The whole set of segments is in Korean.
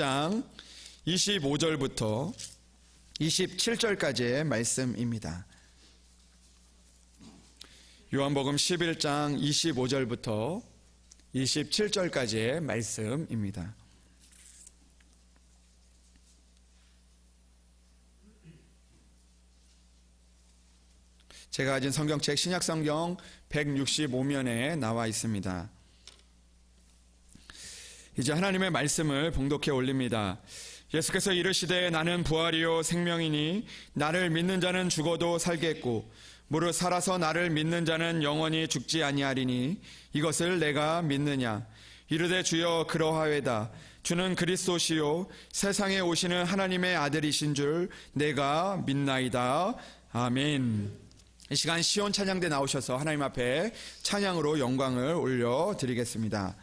장 25절부터 27절까지의 말씀입니다. 요한복음 11장 25절부터 27절까지의 말씀입니다. 제가 가진 성경책 신약성경 165면에 나와 있습니다. 이제 하나님의 말씀을 봉독해 올립니다. 예수께서 이르시되 나는 부활이요 생명이니 나를 믿는 자는 죽어도 살겠고 무릇 살아서 나를 믿는 자는 영원히 죽지 아니하리니 이것을 내가 믿느냐. 이르되 주여 그러하외다. 주는 그리스도시요 세상에 오시는 하나님의 아들이신 줄 내가 믿나이다. 아멘. 이 시간 시온 찬양대 나오셔서 하나님 앞에 찬양으로 영광을 올려드리겠습니다.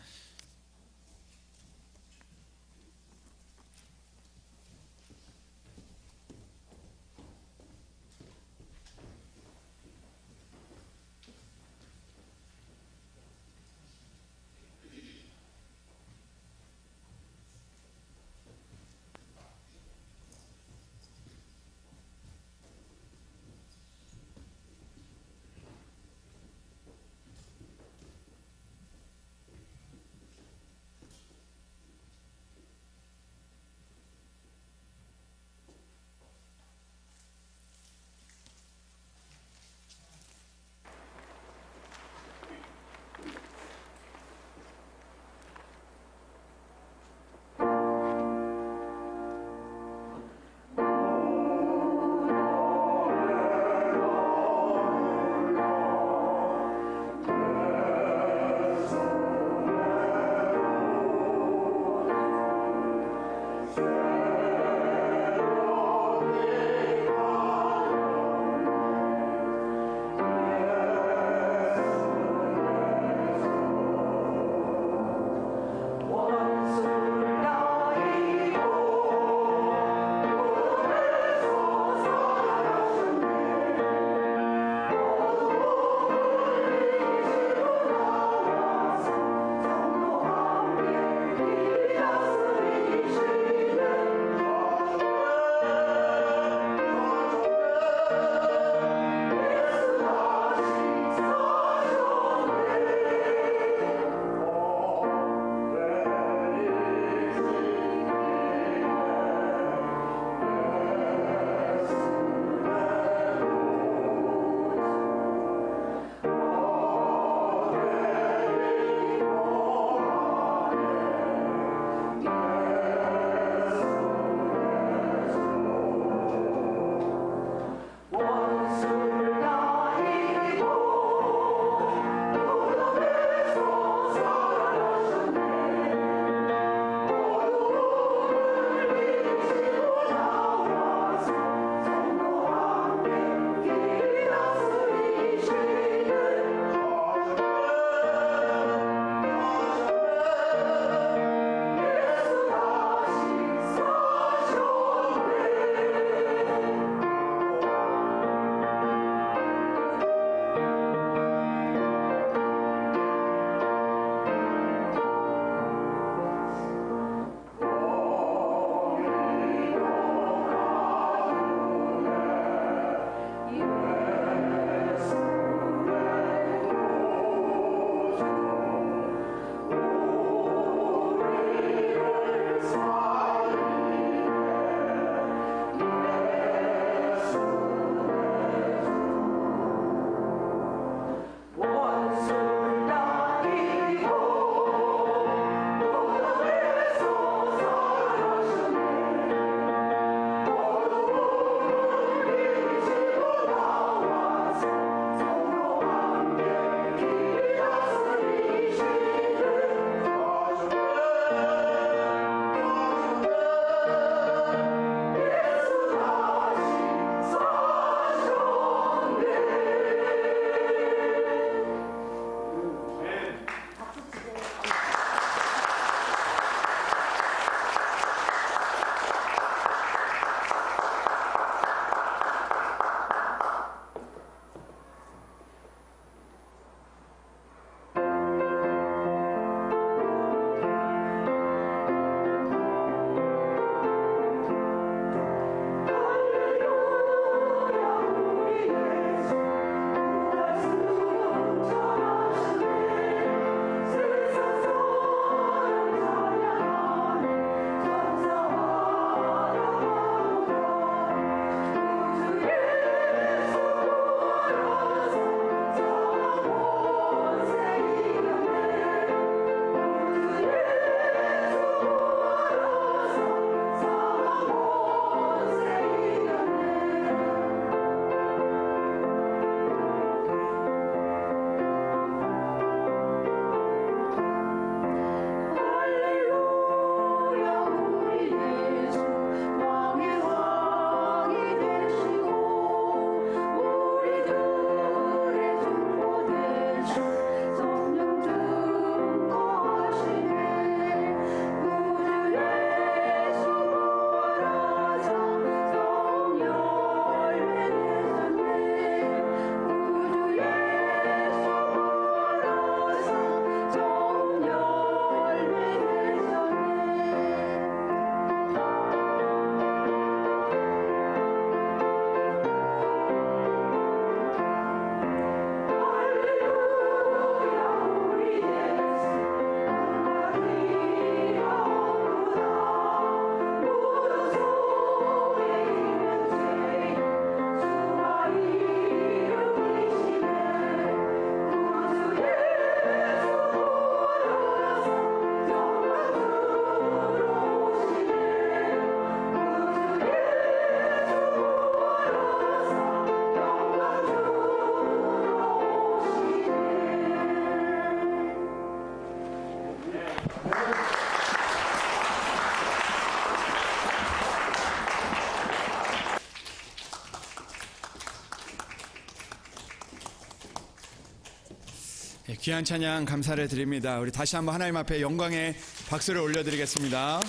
귀한 찬양 감사를 드립니다. 우리 다시 한번 하나님 앞에 영광의 박수를 올려드리겠습니다.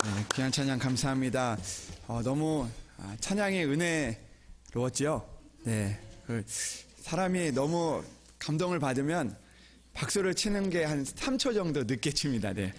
네, 귀한 찬양 감사합니다. 너무 찬양이 은혜로웠죠? 네, 사람이 너무 감동을 받으면 박수를 치는 게 한 3초 정도 늦게 칩니다. 네.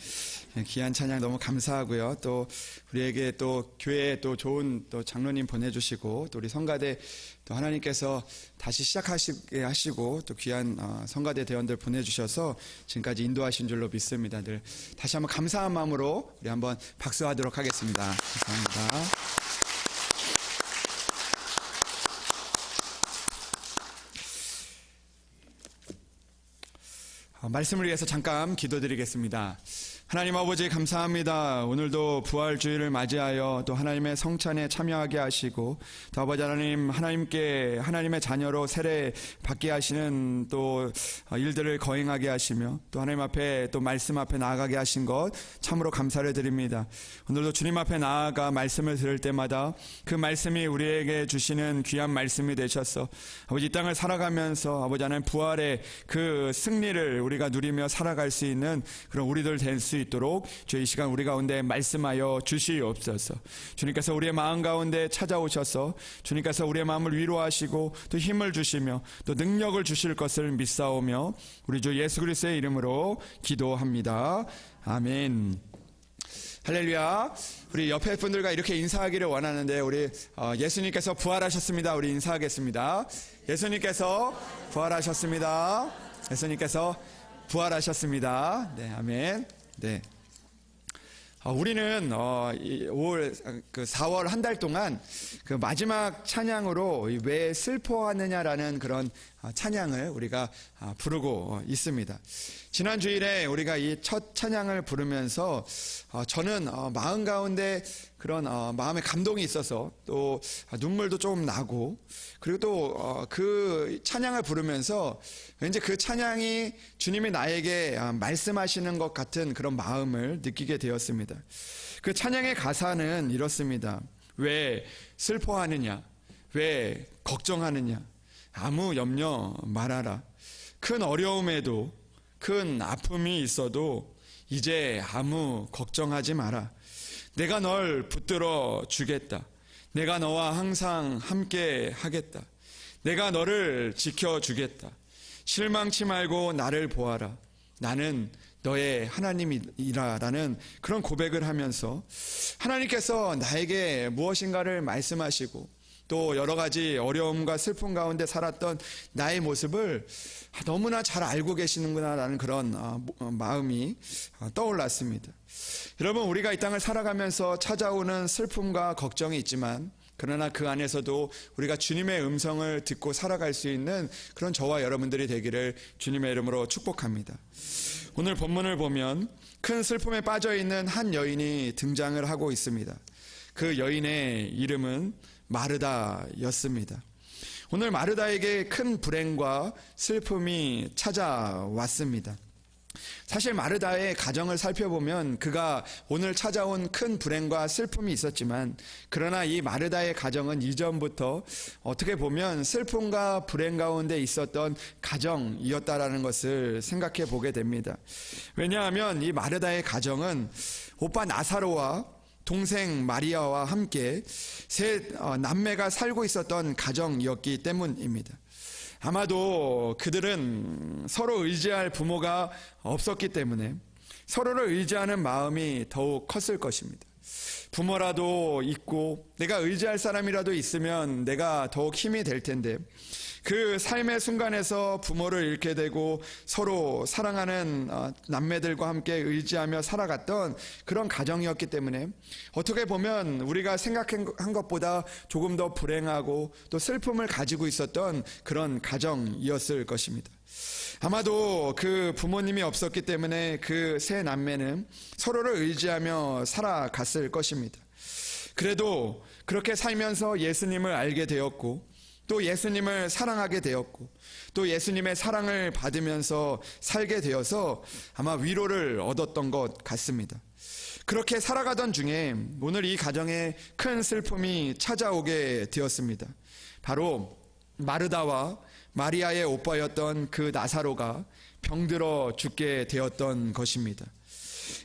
귀한 찬양 너무 감사하고요. 또 우리에게 또 교회에 또 좋은 또 장로님 보내주시고 또 우리 성가대 또 하나님께서 다시 시작하시게 하시고 또 귀한 성가대 대원들 보내주셔서 지금까지 인도하신 줄로 믿습니다. 늘 다시 한번 감사한 마음으로 우리 한번 박수하도록 하겠습니다. 감사합니다. 말씀을 위해서 잠깐 기도드리겠습니다. 하나님 아버지 감사합니다. 오늘도 부활주의를 맞이하여 또 하나님의 성찬에 참여하게 하시고 또 아버지 하나님 하나님께 하나님의 자녀로 세례 받게 하시는 또 일들을 거행하게 하시며 또 하나님 앞에 또 말씀 앞에 나아가게 하신 것 참으로 감사를 드립니다. 오늘도 주님 앞에 나아가 말씀을 들을 때마다 그 말씀이 우리에게 주시는 귀한 말씀이 되셔서 아버지 이 땅을 살아가면서 아버지 하나님 부활의 그 승리를 우리가 누리며 살아갈 수 있는 그런 우리들 될 수 있도록 주의 이 시간 우리 가운데 말씀하여 주시옵소서. 주님께서 우리의 마음 가운데 찾아오셔서 주님께서 우리의 마음을 위로하시고 또 힘을 주시며 또 능력을 주실 것을 믿사오며 우리 주 예수 그리스도의 이름으로 기도합니다. 아멘. 할렐루야. 우리 옆에 분들과 이렇게 인사하기를 원하는데 우리 예수님께서 부활하셨습니다. 우리 인사하겠습니다. 예수님께서 부활하셨습니다. 예수님께서 부활하셨습니다. 네, 아멘. 네. 우리는 4월 한 달 동안 그 마지막 찬양으로 왜 슬퍼하느냐라는 그런 찬양을 우리가 부르고 있습니다. 지난 주일에 우리가 이 첫 찬양을 부르면서 저는 마음 가운데 그런 마음의 감동이 있어서 또 눈물도 좀 나고 그리고 또 그 찬양을 부르면서 왠지 그 찬양이 주님이 나에게 말씀하시는 것 같은 그런 마음을 느끼게 되었습니다. 그 찬양의 가사는 이렇습니다. 왜 슬퍼하느냐? 왜 걱정하느냐? 아무 염려 말아라. 큰 어려움에도 큰 아픔이 있어도 이제 아무 걱정하지 마라. 내가 널 붙들어 주겠다. 내가 너와 항상 함께 하겠다. 내가 너를 지켜주겠다. 실망치 말고 나를 보아라. 나는 너의 하나님이라라는 그런 고백을 하면서 하나님께서 나에게 무엇인가를 말씀하시고 또 여러 가지 어려움과 슬픔 가운데 살았던 나의 모습을 너무나 잘 알고 계시는구나라는 그런 마음이 떠올랐습니다. 여러분, 우리가 이 땅을 살아가면서 찾아오는 슬픔과 걱정이 있지만 그러나 그 안에서도 우리가 주님의 음성을 듣고 살아갈 수 있는 그런 저와 여러분들이 되기를 주님의 이름으로 축복합니다. 오늘 본문을 보면 큰 슬픔에 빠져있는 한 여인이 등장을 하고 있습니다. 그 여인의 이름은 마르다였습니다. 오늘 마르다에게 큰 불행과 슬픔이 찾아왔습니다. 사실 마르다의 가정을 살펴보면 그가 오늘 찾아온 큰 불행과 슬픔이 있었지만 그러나 이 마르다의 가정은 이전부터 어떻게 보면 슬픔과 불행 가운데 있었던 가정이었다라는 것을 생각해 보게 됩니다. 왜냐하면 이 마르다의 가정은 오빠 나사로와 동생 마리아와 함께 세 남매가 살고 있었던 가정이었기 때문입니다. 아마도 그들은 서로 의지할 부모가 없었기 때문에 서로를 의지하는 마음이 더욱 컸을 것입니다. 부모라도 있고 내가 의지할 사람이라도 있으면 내가 더욱 힘이 될 텐데 그 삶의 순간에서 부모를 잃게 되고 서로 사랑하는 남매들과 함께 의지하며 살아갔던 그런 가정이었기 때문에 어떻게 보면 우리가 생각한 것보다 조금 더 불행하고 또 슬픔을 가지고 있었던 그런 가정이었을 것입니다. 아마도 그 부모님이 없었기 때문에 그 세 남매는 서로를 의지하며 살아갔을 것입니다. 그래도 그렇게 살면서 예수님을 알게 되었고 또 예수님을 사랑하게 되었고 또 예수님의 사랑을 받으면서 살게 되어서 아마 위로를 얻었던 것 같습니다. 그렇게 살아가던 중에 오늘 이 가정에 큰 슬픔이 찾아오게 되었습니다. 바로 마르다와 마리아의 오빠였던 그 나사로가 병들어 죽게 되었던 것입니다.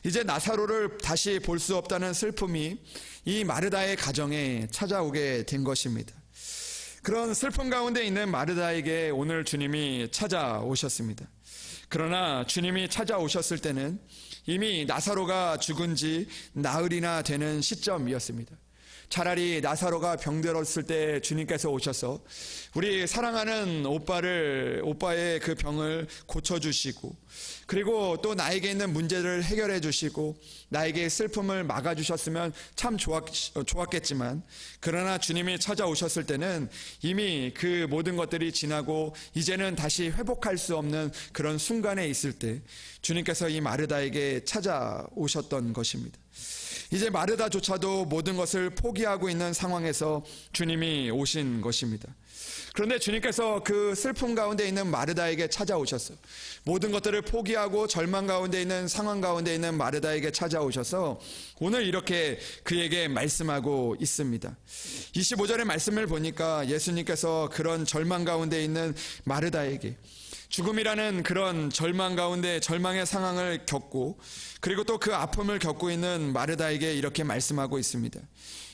이제 나사로를 다시 볼 수 없다는 슬픔이 이 마르다의 가정에 찾아오게 된 것입니다. 그런 슬픔 가운데 있는 마르다에게 오늘 주님이 찾아오셨습니다. 그러나 주님이 찾아오셨을 때는 이미 나사로가 죽은 지 나흘이나 되는 시점이었습니다. 차라리 나사로가 병들었을 때 주님께서 오셔서 우리 사랑하는 오빠의 그 병을 고쳐주시고, 그리고 또 나에게 있는 문제를 해결해 주시고 나에게 슬픔을 막아주셨으면 참 좋았겠지만, 그러나 주님이 찾아오셨을 때는 이미 그 모든 것들이 지나고 이제는 다시 회복할 수 없는 그런 순간에 있을 때 주님께서 이 마르다에게 찾아오셨던 것입니다. 이제 마르다조차도 모든 것을 포기하고 있는 상황에서 주님이 오신 것입니다. 그런데 주님께서 그 슬픔 가운데 있는 마르다에게 찾아오셔서 모든 것들을 포기하고 절망 가운데 있는 상황 가운데 있는 마르다에게 찾아오셔서 오늘 이렇게 그에게 말씀하고 있습니다. 25절의 말씀을 보니까 예수님께서 그런 절망 가운데 있는 마르다에게 죽음이라는 그런 절망 가운데 절망의 상황을 겪고, 그리고 또 그 아픔을 겪고 있는 마르다에게 이렇게 말씀하고 있습니다.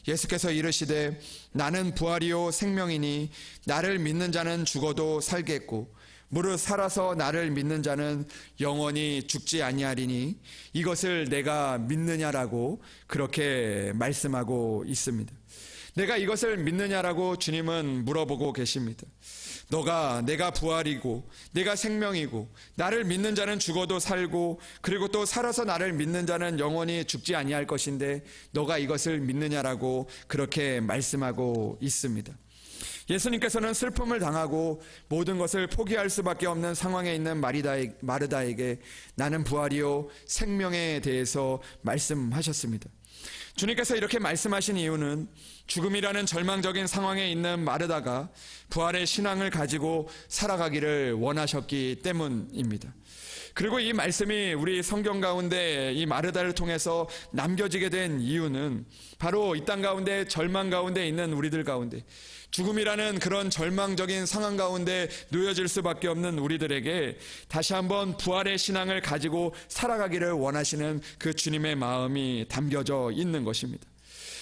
예수께서 이르시되 나는 부활이요 생명이니 나를 믿는 자는 죽어도 살겠고 무릇 살아서 나를 믿는 자는 영원히 죽지 아니하리니 이것을 내가 믿느냐라고 그렇게 말씀하고 있습니다. 내가 이것을 믿느냐라고 주님은 물어보고 계십니다. 내가 부활이고 내가 생명이고 나를 믿는 자는 죽어도 살고 그리고 또 살아서 나를 믿는 자는 영원히 죽지 아니할 것인데 너가 이것을 믿느냐라고 그렇게 말씀하고 있습니다. 예수님께서는 슬픔을 당하고 모든 것을 포기할 수밖에 없는 상황에 있는 마르다에게 나는 부활이요 생명에 대해서 말씀하셨습니다. 주님께서 이렇게 말씀하신 이유는 죽음이라는 절망적인 상황에 있는 마르다가 부활의 신앙을 가지고 살아가기를 원하셨기 때문입니다. 그리고 이 말씀이 우리 성경 가운데 이 마르다를 통해서 남겨지게 된 이유는 바로 이 땅 가운데 절망 가운데 있는 우리들 가운데 죽음이라는 그런 절망적인 상황 가운데 놓여질 수밖에 없는 우리들에게 다시 한번 부활의 신앙을 가지고 살아가기를 원하시는 그 주님의 마음이 담겨져 있는 것입니다.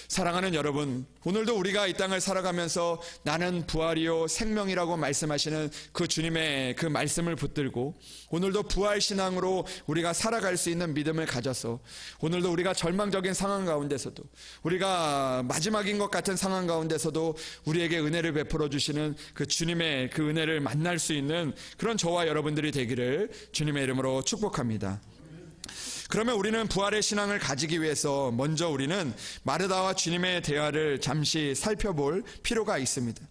사랑하는 여러분, 오늘도 우리가 이 땅을 살아가면서 나는 부활이요 생명이라고 말씀하시는 그 주님의 그 말씀을 붙들고 오늘도 부활 신앙으로 우리가 살아갈 수 있는 믿음을 가져서 오늘도 우리가 절망적인 상황 가운데서도 우리가 마지막인 것 같은 상황 가운데서도 우리에게 은혜를 베풀어 주시는 그 주님의 그 은혜를 만날 수 있는 그런 저와 여러분들이 되기를 주님의 이름으로 축복합니다. 그러면 우리는 부활의 신앙을 가지기 위해서 먼저 우리는 마르다와 주님의 대화를 잠시 살펴볼 필요가 있습니다.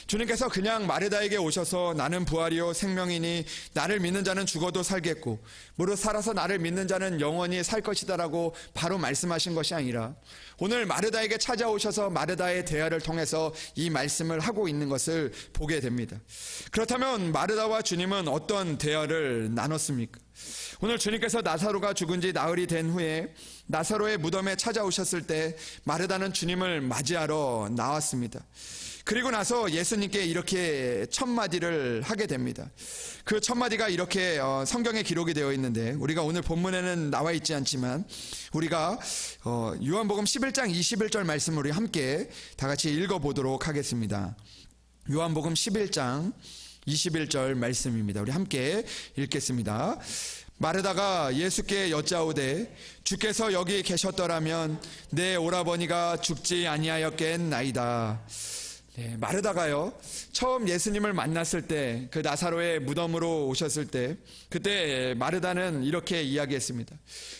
주님께서 그냥 마르다에게 오셔서 나는 부활이요 생명이니 나를 믿는 자는 죽어도 살겠고 무릇 살아서 나를 믿는 자는 영원히 살 것이다라고 바로 말씀하신 것이 아니라 오늘 마르다에게 찾아오셔서 마르다의 대화를 통해서 이 말씀을 하고 있는 것을 보게 됩니다. 그렇다면 마르다와 주님은 어떤 대화를 나눴습니까? 오늘 주님께서 나사로가 죽은 지 나흘이 된 후에 나사로의 무덤에 찾아오셨을 때 마르다는 주님을 맞이하러 나왔습니다. 그리고 나서 예수님께 이렇게 첫 마디를 하게 됩니다. 그 첫 마디가 이렇게 성경에 기록이 되어 있는데 우리가 오늘 본문에는 나와 있지 않지만 우리가 요한복음 11장 21절 말씀을 우리 함께 다 같이 읽어보도록 하겠습니다. 요한복음 11장 21절 말씀입니다. 우리 함께 읽겠습니다. 마르다가 예수께 여짜오되 주께서 여기 계셨더라면 내 오라버니가 죽지 아니하였겠나이다. 네, 마르다가요 처음 예수님을 만났을 때 그 나사로의 무덤으로 오셨을 때 그때 마르다는 이렇게 이야기했습니다.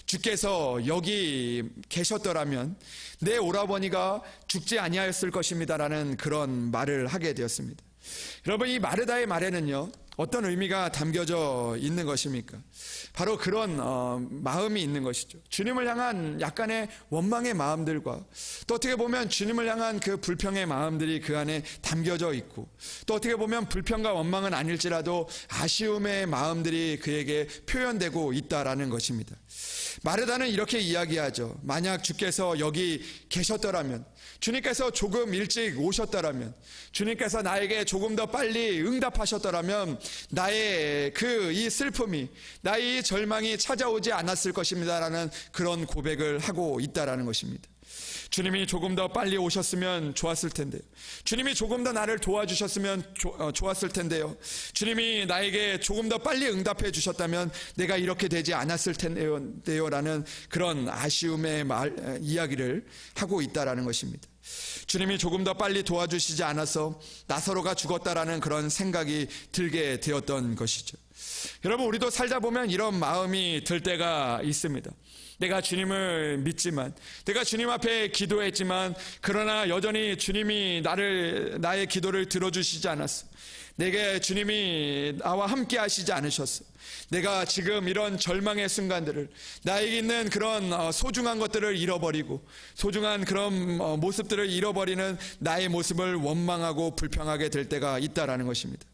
주께서 여기 계셨더라면 내 오라버니가 죽지 아니하였을 것입니다라는 그런 말을 하게 되었습니다. 여러분, 이 마르다의 말에는요 어떤 의미가 담겨져 있는 것입니까? 바로 그런 마음이 있는 것이죠. 주님을 향한 약간의 원망의 마음들과 또 어떻게 보면 주님을 향한 그 불평의 마음들이 그 안에 담겨져 있고, 또 어떻게 보면 불평과 원망은 아닐지라도 아쉬움의 마음들이 그에게 표현되고 있다라는 것입니다. 마르다는 이렇게 이야기하죠. 만약 주께서 여기 계셨더라면, 주님께서 조금 일찍 오셨더라면, 주님께서 나에게 조금 더 빨리 응답하셨더라면 나의 이 슬픔이, 나의 이 절망이 찾아오지 않았을 것입니다라는 그런 고백을 하고 있다라는 것입니다. 주님이 조금 더 빨리 오셨으면 좋았을 텐데요. 주님이 조금 더 나를 도와주셨으면 좋았을 텐데요. 주님이 나에게 조금 더 빨리 응답해 주셨다면 내가 이렇게 되지 않았을 텐데요 라는 그런 아쉬움의 이야기를 하고 있다라는 것입니다. 주님이 조금 더 빨리 도와주시지 않아서 나사로가 죽었다라는 그런 생각이 들게 되었던 것이죠. 여러분, 우리도 살다 보면 이런 마음이 들 때가 있습니다. 내가 주님을 믿지만, 내가 주님 앞에 기도했지만, 그러나 여전히 주님이 나의 기도를 들어주시지 않았어. 내게 주님이 나와 함께 하시지 않으셨어. 내가 지금 이런 절망의 순간들을, 나에게 있는 그런 소중한 것들을 잃어버리고, 소중한 그런 모습들을 잃어버리는 나의 모습을 원망하고 불평하게 될 때가 있다라는 것입니다.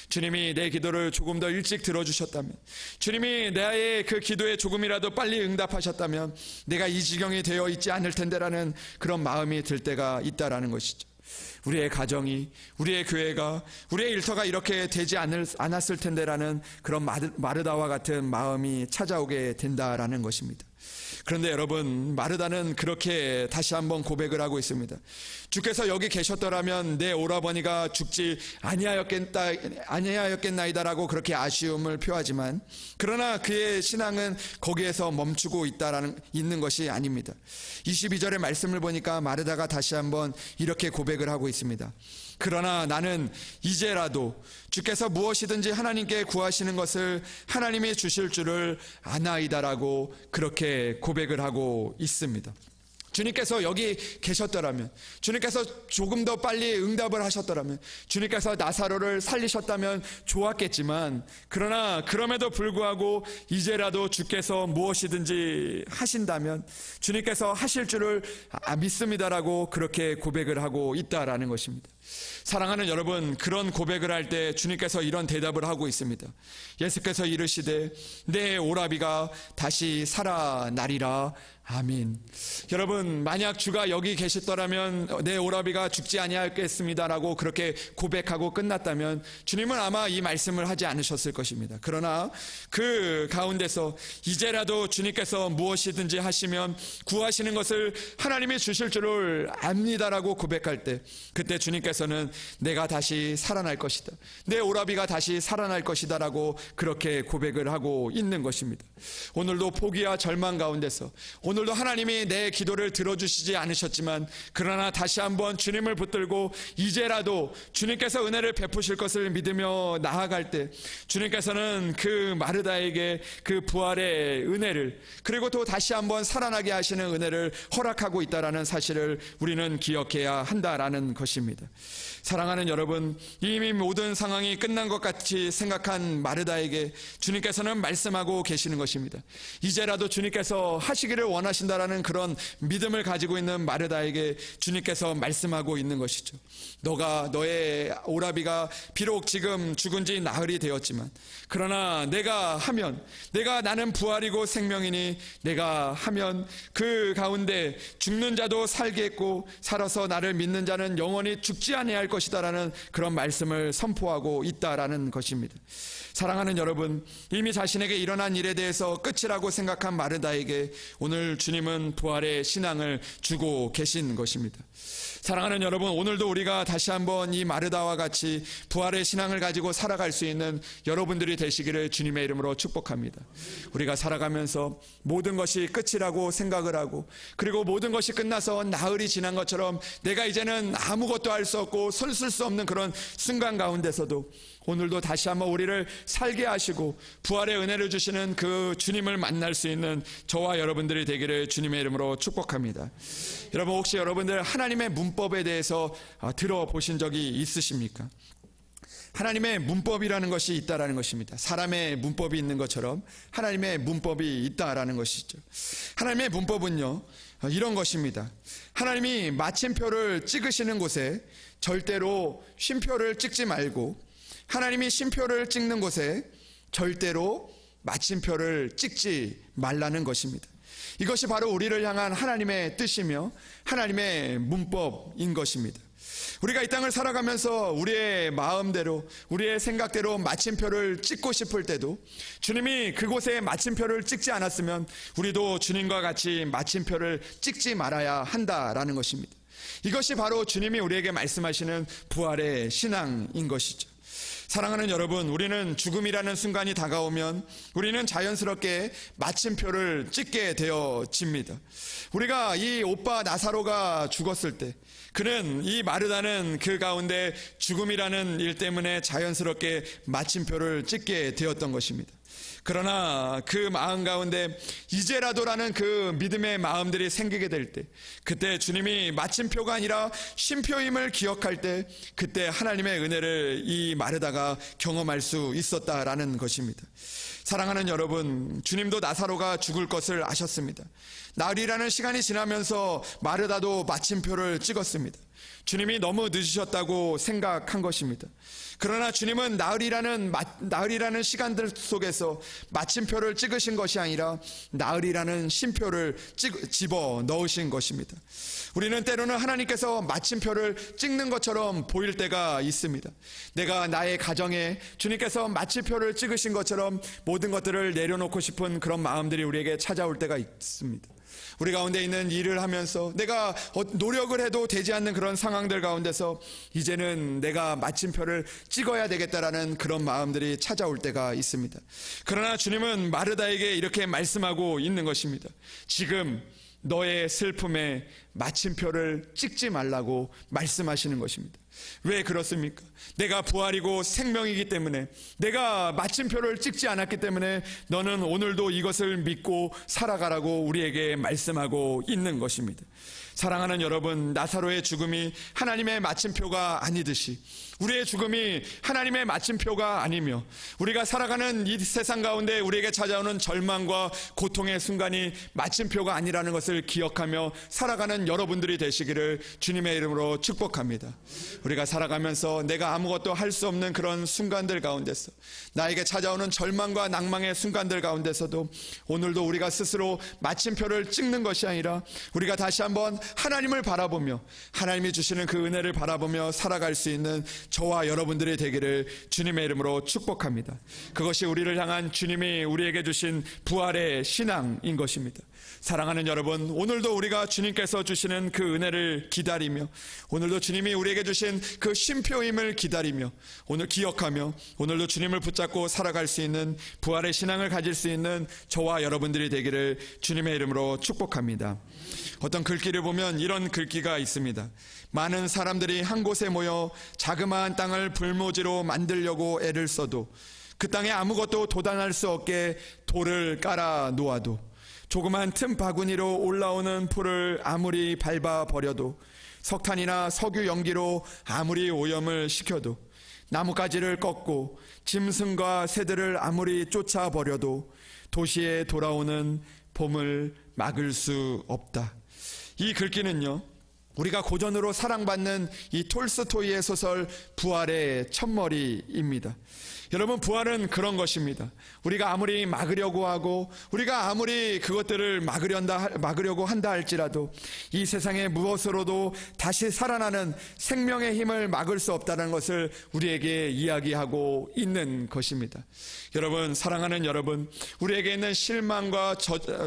주님이 내 기도를 조금 더 일찍 들어주셨다면, 주님이 나의 그 기도에 조금이라도 빨리 응답하셨다면 내가 이 지경이 되어 있지 않을 텐데라는 그런 마음이 들 때가 있다라는 것이죠. 우리의 가정이, 우리의 교회가, 우리의 일터가 이렇게 되지 않았을 텐데라는 그런 마르다와 같은 마음이 찾아오게 된다라는 것입니다. 그런데 여러분, 마르다는 그렇게 다시 한번 고백을 하고 있습니다. 주께서 여기 계셨더라면 내 오라버니가 죽지 아니하였겠나이다라고 그렇게 아쉬움을 표하지만, 그러나 그의 신앙은 거기에서 멈추고 있는 것이 아닙니다. 22절의 말씀을 보니까 마르다가 다시 한번 이렇게 고백을 하고 있습니다. 그러나 나는 이제라도 주께서 무엇이든지 하나님께 구하시는 것을 하나님이 주실 줄을 아나이다라고 그렇게 고백을 하고 있습니다. 주님께서 여기 계셨더라면, 주님께서 조금 더 빨리 응답을 하셨더라면, 주님께서 나사로를 살리셨다면 좋았겠지만, 그러나 그럼에도 불구하고 이제라도 주께서 무엇이든지 하신다면 주님께서 하실 줄을 믿습니다라고 그렇게 고백을 하고 있다라는 것입니다. 사랑하는 여러분, 그런 고백을 할 때 주님께서 이런 대답을 하고 있습니다. 예수께서 이르시되 내 오라비가 다시 살아나리라. 아멘. 여러분, 만약 주가 여기 계셨더라면 내 오라비가 죽지 아니하였겠습니다라고 그렇게 고백하고 끝났다면 주님은 아마 이 말씀을 하지 않으셨을 것입니다. 그러나 그 가운데서 이제라도 주님께서 무엇이든지 하시면 구하시는 것을 하나님이 주실 줄을 압니다라고 고백할 때, 그때 주님께서는 내가 다시 살아날 것이다, 내 오라비가 다시 살아날 것이다 라고 그렇게 고백을 하고 있는 것입니다. 오늘도 포기와 절망 가운데서, 오늘도 하나님이 내 기도를 들어주시지 않으셨지만, 그러나 다시 한번 주님을 붙들고 이제라도 주님께서 은혜를 베푸실 것을 믿으며 나아갈 때 주님께서는 그 마르다에게 그 부활의 은혜를, 그리고 또 다시 한번 살아나게 하시는 은혜를 허락하고 있다는 사실을 우리는 기억해야 한다라는 것입니다. 사랑하는 여러분, 이미 모든 상황이 끝난 것 같이 생각한 마르다에게 주님께서는 말씀하고 계시는 것입니다. 이제라도 주님께서 하시기를 원하신다라는 그런 믿음을 가지고 있는 마르다에게 주님께서 말씀하고 있는 것이죠. 너의 오라비가 비록 지금 죽은 지 나흘이 되었지만, 그러나 나는 부활이고 생명이니 내가 하면 그 가운데 죽는 자도 살겠고 살아서 나를 믿는 자는 영원히 죽지 아니할 것이다라는 그런 말씀을 선포하고 있다라는 것입니다. 사랑하는 여러분, 이미 자신에게 일어난 일에 대해서 끝이라고 생각한 마르다에게 오늘 주님은 부활의 신앙을 주고 계신 것입니다. 사랑하는 여러분, 오늘도 우리가 다시 한번 이 마르다와 같이 부활의 신앙을 가지고 살아갈 수 있는 여러분들이 되시기를 주님의 이름으로 축복합니다. 우리가 살아가면서 모든 것이 끝이라고 생각을 하고, 그리고 모든 것이 끝나서 나흘이 지난 것처럼 내가 이제는 아무것도 할 수 없고 손쓸 수 없는 그런 순간 가운데서도 오늘도 다시 한번 우리를 살게 하시고 부활의 은혜를 주시는 그 주님을 만날 수 있는 저와 여러분들이 되기를 주님의 이름으로 축복합니다. 여러분, 혹시 여러분들 하나님의 문법에 대해서 들어보신 적이 있으십니까? 하나님의 문법이라는 것이 있다라는 것입니다. 사람의 문법이 있는 것처럼 하나님의 문법이 있다라는 것이죠. 하나님의 문법은요, 이런 것입니다. 하나님이 마침표를 찍으시는 곳에 절대로 쉼표를 찍지 말고, 하나님이 쉼표를 찍는 곳에 절대로 마침표를 찍지 말라는 것입니다. 이것이 바로 우리를 향한 하나님의 뜻이며 하나님의 문법인 것입니다. 우리가 이 땅을 살아가면서 우리의 마음대로, 우리의 생각대로 마침표를 찍고 싶을 때도 주님이 그곳에 마침표를 찍지 않았으면 우리도 주님과 같이 마침표를 찍지 말아야 한다라는 것입니다. 이것이 바로 주님이 우리에게 말씀하시는 부활의 신앙인 것이죠. 사랑하는 여러분, 우리는 죽음이라는 순간이 다가오면 우리는 자연스럽게 마침표를 찍게 되어집니다. 우리가 이 오빠 나사로가 죽었을 때 그는, 이 마르다는 그 가운데 죽음이라는 일 때문에 자연스럽게 마침표를 찍게 되었던 것입니다. 그러나 그 마음 가운데 이제라도라는 그 믿음의 마음들이 생기게 될 때, 그때 주님이 마침표가 아니라 쉼표임을 기억할 때, 그때 하나님의 은혜를 이 마르다가 경험할 수 있었다라는 것입니다. 사랑하는 여러분, 주님도 나사로가 죽을 것을 아셨습니다. 나흘이라는 시간이 지나면서 마르다도 마침표를 찍었습니다. 주님이 너무 늦으셨다고 생각한 것입니다. 그러나 주님은 나흘이라는 시간들 속에서 마침표를 찍으신 것이 아니라 나흘이라는 쉼표를 집어 넣으신 것입니다. 우리는 때로는 하나님께서 마침표를 찍는 것처럼 보일 때가 있습니다. 내가 나의 가정에 주님께서 마침표를 찍으신 것처럼 모든 것들을 내려놓고 싶은 그런 마음들이 우리에게 찾아올 때가 있습니다. 우리 가운데 있는 일을 하면서 내가 노력을 해도 되지 않는 그런 상황들 가운데서 이제는 내가 마침표를 찍어야 되겠다라는 그런 마음들이 찾아올 때가 있습니다. 그러나 주님은 마르다에게 이렇게 말씀하고 있는 것입니다. 지금 너의 슬픔에 마침표를 찍지 말라고 말씀하시는 것입니다. 왜 그렇습니까? 내가 부활이고 생명이기 때문에, 내가 마침표를 찍지 않았기 때문에 너는 오늘도 이것을 믿고 살아가라고 우리에게 말씀하고 있는 것입니다. 사랑하는 여러분, 나사로의 죽음이 하나님의 마침표가 아니듯이 우리의 죽음이 하나님의 마침표가 아니며, 우리가 살아가는 이 세상 가운데 우리에게 찾아오는 절망과 고통의 순간이 마침표가 아니라는 것을 기억하며 살아가는 여러분들이 되시기를 주님의 이름으로 축복합니다. 우리가 살아가면서 내가 아무것도 할 수 없는 그런 순간들 가운데서, 나에게 찾아오는 절망과 낭망의 순간들 가운데서도 오늘도 우리가 스스로 마침표를 찍는 것이 아니라 우리가 다시 한번 하나님을 바라보며 하나님이 주시는 그 은혜를 바라보며 살아갈 수 있는 저와 여러분들이 되기를 주님의 이름으로 축복합니다. 그것이 우리를 향한 주님이 우리에게 주신 부활의 신앙인 것입니다. 사랑하는 여러분, 오늘도 우리가 주님께서 주시는 그 은혜를 기다리며, 오늘도 주님이 우리에게 주신 그 쉼표임을 기다리며, 오늘 기억하며 오늘도 주님을 붙잡고 살아갈 수 있는 부활의 신앙을 가질 수 있는 저와 여러분들이 되기를 주님의 이름으로 축복합니다. 어떤 글귀를 보면 이런 글귀가 있습니다. 많은 사람들이 한 곳에 모여 자그마한 땅을 불모지로 만들려고 애를 써도, 그 땅에 아무것도 돋아날 수 없게 돌을 깔아 놓아도, 조그만 틈 바구니로 올라오는 풀을 아무리 밟아버려도, 석탄이나 석유 연기로 아무리 오염을 시켜도, 나뭇가지를 꺾고 짐승과 새들을 아무리 쫓아버려도 도시에 돌아오는 봄을 막을 수 없다. 이 글귀는요, 우리가 고전으로 사랑받는 이 톨스토이의 소설 부활의 첫머리입니다. 여러분, 부활은 그런 것입니다. 우리가 아무리 막으려고 하고 우리가 아무리 그것들을 막으려고 한다 할지라도 이 세상의 무엇으로도 다시 살아나는 생명의 힘을 막을 수 없다는 것을 우리에게 이야기하고 있는 것입니다. 여러분, 사랑하는 여러분, 우리에게 있는 실망과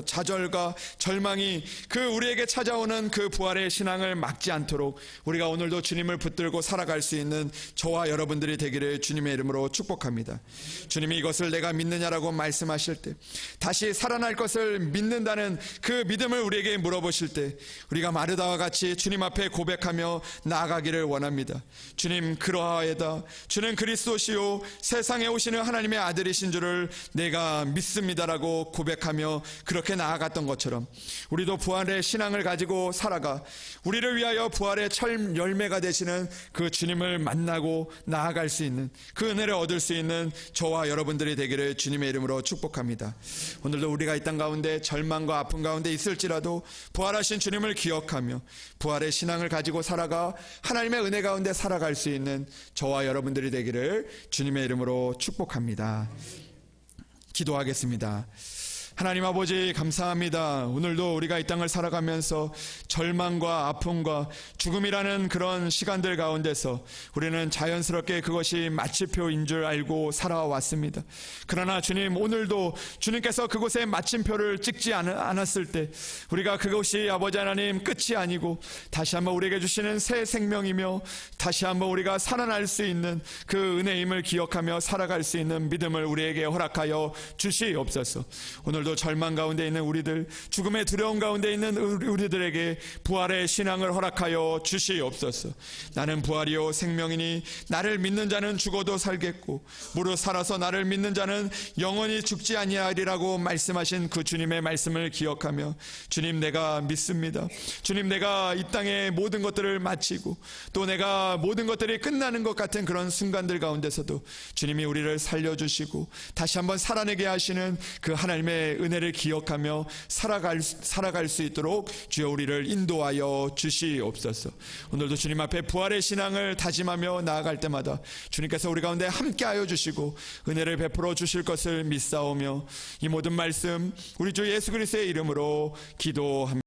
좌절과 절망이 그 우리에게 찾아오는 그 부활의 신앙을 막지 않도록 우리가 오늘도 주님을 붙들고 살아갈 수 있는 저와 여러분들이 되기를 주님의 이름으로 축복합니다. 축복합니다. 주님이 이것을 내가 믿느냐라고 말씀하실 때, 다시 살아날 것을 믿는다는 그 믿음을 우리에게 물어보실 때, 우리가 마르다와 같이 주님 앞에 고백하며 나아가기를 원합니다. 주님, 그러하에다 주는 그리스도시요 세상에 오시는 하나님의 아들이신 줄을 내가 믿습니다라고 고백하며 그렇게 나아갔던 것처럼, 우리도 부활의 신앙을 가지고 살아가 우리를 위하여 부활의 첫 열매가 되시는 그 주님을 만나고 나아갈 수 있는, 그 은혜를 얻을 수 있는 저와 여러분들이 되기를 주님의 이름으로 축복합니다. 오늘도 우리가 이 땅 가운데 절망과 아픔 가운데 있을지라도 부활하신 주님을 기억하며 부활의 신앙을 가지고 살아가 하나님의 은혜 가운데 살아갈 수 있는 저와 여러분들이 되기를 주님의 이름으로 축복합니다. 기도하겠습니다. 하나님 아버지, 감사합니다. 오늘도 우리가 이 땅을 살아가면서 절망과 아픔과 죽음이라는 그런 시간들 가운데서 우리는 자연스럽게 그것이 마침표인 줄 알고 살아왔습니다. 그러나 주님, 오늘도 주님께서 그곳에 마침표를 찍지 않았을 때 우리가 그것이 아버지 하나님 끝이 아니고 다시 한번 우리에게 주시는 새 생명이며 다시 한번 우리가 살아날 수 있는 그 은혜임을 기억하며 살아갈 수 있는 믿음을 우리에게 허락하여 주시옵소서. 오늘도 절망 가운데 있는 우리들, 죽음의 두려움 가운데 있는 우리들에게 부활의 신앙을 허락하여 주시옵소서. 나는 부활이요 생명이니 나를 믿는 자는 죽어도 살겠고 무릇 살아서 나를 믿는 자는 영원히 죽지 아니하리라고 말씀하신 그 주님의 말씀을 기억하며, 주님, 내가 믿습니다. 주님, 내가 이 땅의 모든 것들을 마치고 또 내가 모든 것들이 끝나는 것 같은 그런 순간들 가운데서도 주님이 우리를 살려주시고 다시 한번 살아내게 하시는 그 하나님의 은혜를 기억하며 살아갈 수 있도록 주여 우리를 인도하여 주시옵소서. 오늘도 주님 앞에 부활의 신앙을 다짐하며 나아갈 때마다 주님께서 우리 가운데 함께하여 주시고 은혜를 베풀어 주실 것을 믿사오며 이 모든 말씀 우리 주 예수 그리스도의 이름으로 기도합니다.